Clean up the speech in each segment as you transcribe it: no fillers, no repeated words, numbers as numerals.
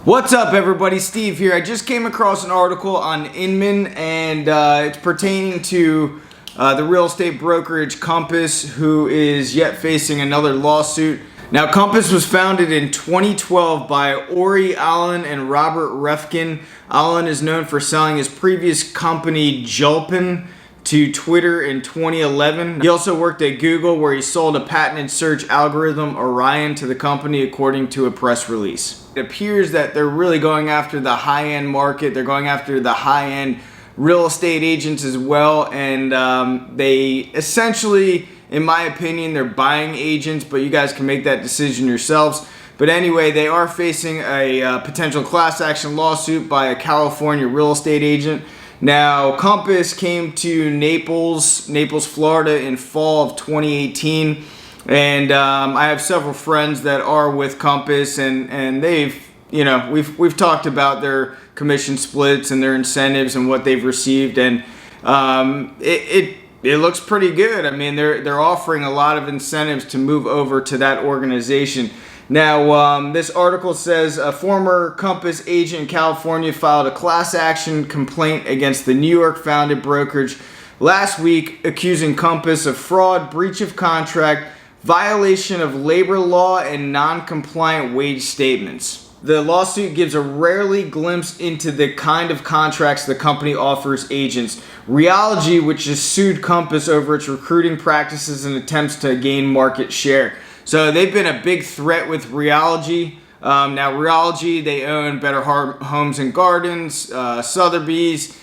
What's up, everybody? Steve here. I just came across an article on Inman, and it's pertaining to the real estate brokerage Compass, who is yet facing another lawsuit. Now, Compass was founded in 2012 by Ori Allen and Robert Refkin. Allen is known for selling his previous company, Julpin, to Twitter in 2011. He also worked at Google, where he sold a patented search algorithm, Orion, to the company, according to a press release. It appears that they're really going after the high-end market. They're going after the high-end real estate agents as well, and they essentially, in my opinion, they're buying agents, but you guys can make that decision yourselves. But anyway, they are facing a potential class action lawsuit by a California real estate agent. Now, Compass came to Naples, Florida in fall of 2018, and I have several friends that are with Compass, and they've, we've talked about their commission splits and their incentives and what they've received, and it looks pretty good. I mean, they're offering a lot of incentives to move over to that organization. Now, this article says a former Compass agent in California filed a class action complaint against the New York-founded brokerage last week, accusing Compass of fraud, breach of contract, violation of labor law, and non-compliant wage statements. The lawsuit gives a rarely glimpse into the kind of contracts the company offers agents. Realogy, which has sued Compass over its recruiting practices and attempts to gain market share. So they've been a big threat with Realogy. Now, Realogy, they own Better Homes and Gardens, Sotheby's,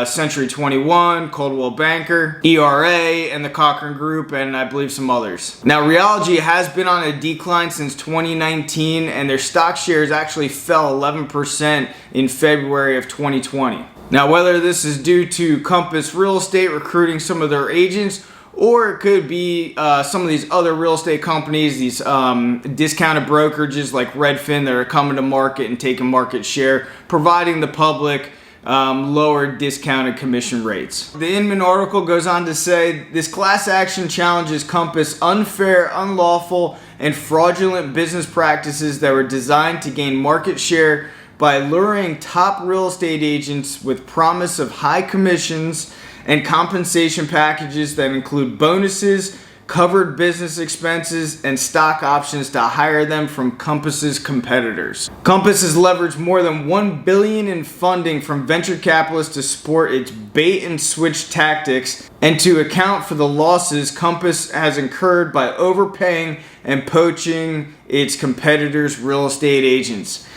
Century 21, Coldwell Banker, ERA, and the Cochran Group, and I believe some others. Now, Realogy has been on a decline since 2019, and their stock shares actually fell 11% in February of 2020. Now, whether this is due to Compass Real Estate recruiting some of their agents, or it could be some of these other real estate companies, these discounted brokerages like Redfin that are coming to market and taking market share, providing the public lower discounted commission rates. The Inman article goes on to say this class action challenges Compass unfair, unlawful, and fraudulent business practices that were designed to gain market share by luring top real estate agents with promise of high commissions and compensation packages that include bonuses, covered business expenses, and stock options to hire them from Compass's competitors. Compass has leveraged more than $1 billion in funding from venture capitalists to support its bait and switch tactics, and to account for the losses Compass has incurred by overpaying and poaching its competitors' real estate agents.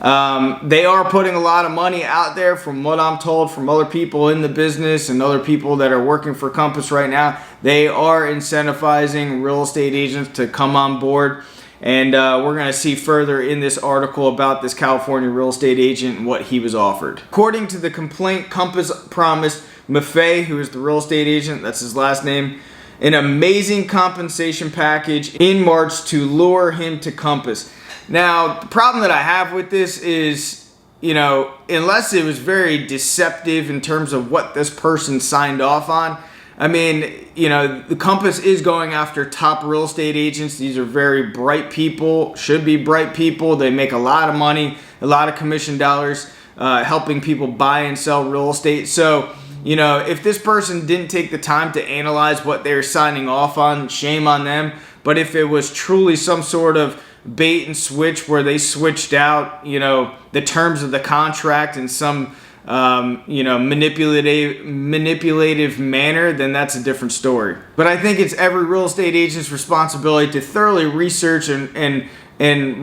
They are putting a lot of money out there, from what I'm told from other people in the business and other people that are working for Compass right now. They are incentivizing real estate agents to come on board, and we're going to see further in this article about this California real estate agent and what he was offered. According to the complaint, Compass promised Maffei, who is the real estate agent, that's his last name, an amazing compensation package in March to lure him to Compass. Now, the problem that I have with this is, unless it was very deceptive in terms of what this person signed off on, I mean, the Compass is going after top real estate agents. These are very bright people, should be bright people. They make a lot of money, a lot of commission dollars, helping people buy and sell real estate. So, if this person didn't take the time to analyze what they're signing off on, shame on them. But if it was truly some sort of bait and switch where they switched out, the terms of the contract in some, manipulative manner, then that's a different story. But I think it's every real estate agent's responsibility to thoroughly research and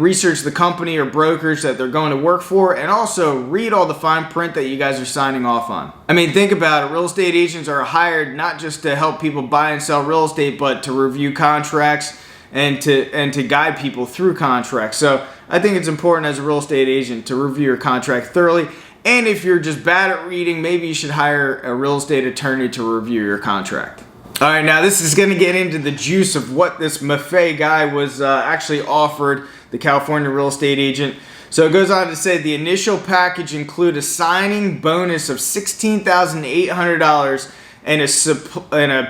research the company or brokers that they're going to work for, and also read all the fine print that you guys are signing off on. I mean, think about it. Real estate agents are hired not just to help people buy and sell real estate, but to review contracts and to guide people through contracts. So I think it's important as a real estate agent to review your contract thoroughly. And if you're just bad at reading, maybe you should hire a real estate attorney to review your contract. All right, now this is going to get into the juice of what this Maffei guy was actually offered, the California real estate agent. So it goes on to say the initial package include a signing bonus of $16,800 and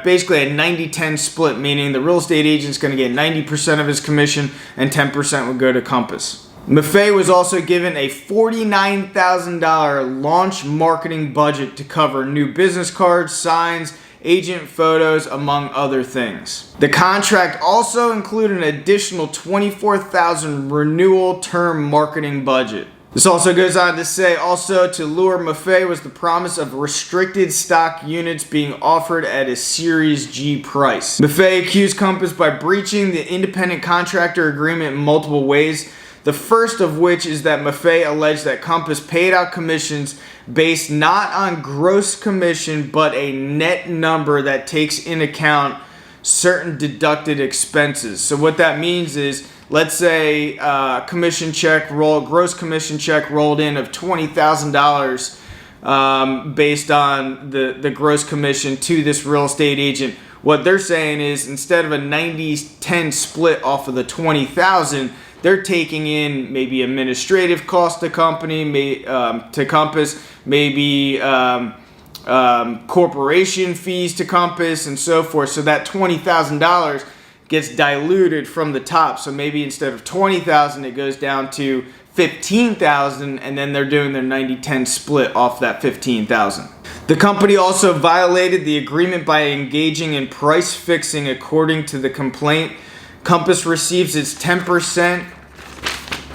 basically a 90-10 split, meaning the real estate agent's going to get 90% of his commission and 10% would go to Compass. Maffei was also given a $49,000 launch marketing budget to cover new business cards, signs, agent photos, among other things. The contract also included an additional $24,000 renewal term marketing budget. This also goes on to say, also to lure Maffei was the promise of restricted stock units being offered at a Series G price. Maffei accused Compass by breaching the independent contractor agreement in multiple ways. The first of which is that Maffei alleged that Compass paid out commissions based not on gross commission but a net number that takes in account certain deducted expenses. So what that means is, let's say gross commission check rolled in of $20,000 based on the gross commission to this real estate agent. What they're saying is, instead of a 90-10 split off of the $20,000, they're taking in maybe administrative cost to company, to Compass, maybe corporation fees to Compass, and so forth. So that $20,000 gets diluted from the top. So maybe instead of $20,000, it goes down to $15,000, and then they're doing their 90-10 split off that $15,000. The company also violated the agreement by engaging in price fixing. According to the complaint, Compass receives its 10%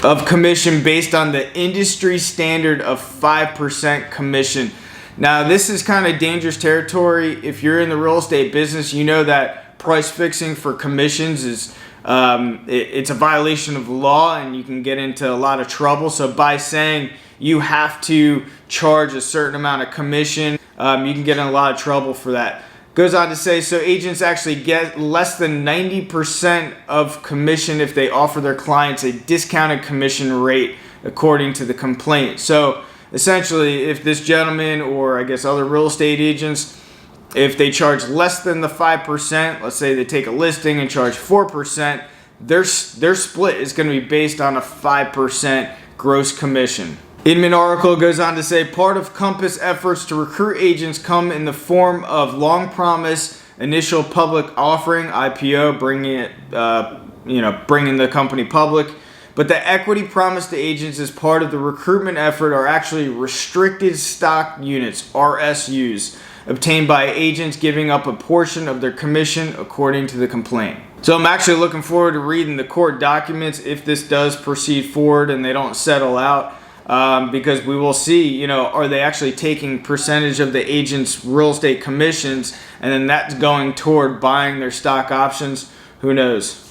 of commission based on the industry standard of 5% commission. Now, this is kind of dangerous territory. If you're in the real estate business, you know that price fixing for commissions is it's a violation of law, and you can get into a lot of trouble. So by saying you have to charge a certain amount of commission, you can get in a lot of trouble for that. Goes on to say, so agents actually get less than 90% of commission if they offer their clients a discounted commission rate, according to the complaint. So essentially, if this gentleman, or I guess other real estate agents, if they charge less than the 5%, let's say they take a listing and charge 4%, their split is going to be based on a 5% gross commission. Inman article goes on to say, part of Compass efforts to recruit agents come in the form of long promised initial public offering, IPO, bringing the company public. But the equity promised to agents as part of the recruitment effort are actually restricted stock units, RSUs, obtained by agents giving up a portion of their commission, according to the complaint. So I'm actually looking forward to reading the court documents if this does proceed forward and they don't settle out. Because we will see, are they actually taking percentage of the agent's real estate commissions, and then that's going toward buying their stock options? Who knows?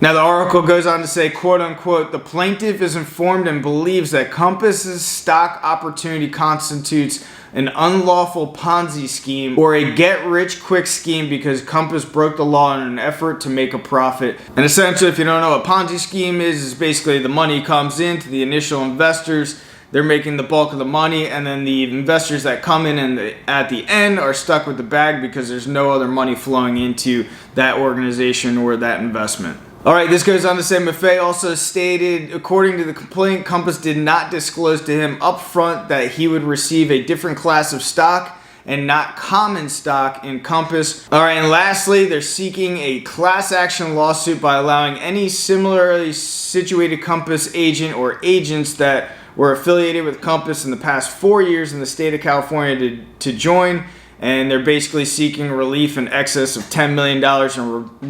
Now the article goes on to say, quote unquote, the plaintiff is informed and believes that Compass's stock opportunity constitutes an unlawful Ponzi scheme or a get-rich-quick scheme because Compass broke the law in an effort to make a profit. And essentially, if you don't know what Ponzi scheme is basically the money comes in to the initial investors, they're making the bulk of the money, and then the investors that come in and at the end are stuck with the bag because there's no other money flowing into that organization or that investment. All right, this goes on to say, Maffei also stated, according to the complaint, Compass did not disclose to him up front that he would receive a different class of stock and not common stock in Compass. All right, and lastly, they're seeking a class action lawsuit by allowing any similarly situated Compass agent or agents that were affiliated with Compass in the past 4 years in the state of California to join. And they're basically seeking relief in excess of $10 million in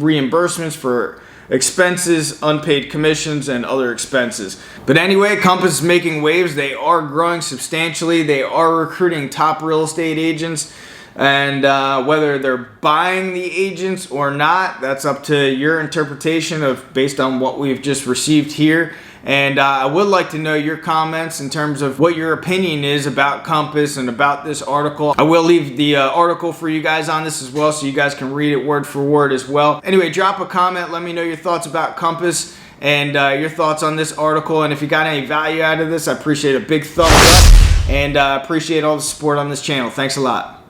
reimbursements for expenses, unpaid commissions, and other expenses. But anyway, Compass is making waves. They are growing substantially. They are recruiting top real estate agents. And whether they're buying the agents or not, that's up to your interpretation based on what we've just received here. And I would like to know your comments in terms of what your opinion is about Compass and about this article. I will leave the article for you guys on this as well, so you guys can read it word for word as well. Anyway, drop a comment. Let me know your thoughts about Compass and your thoughts on this article. And if you got any value out of this, I appreciate a big thumbs up and appreciate all the support on this channel. Thanks a lot.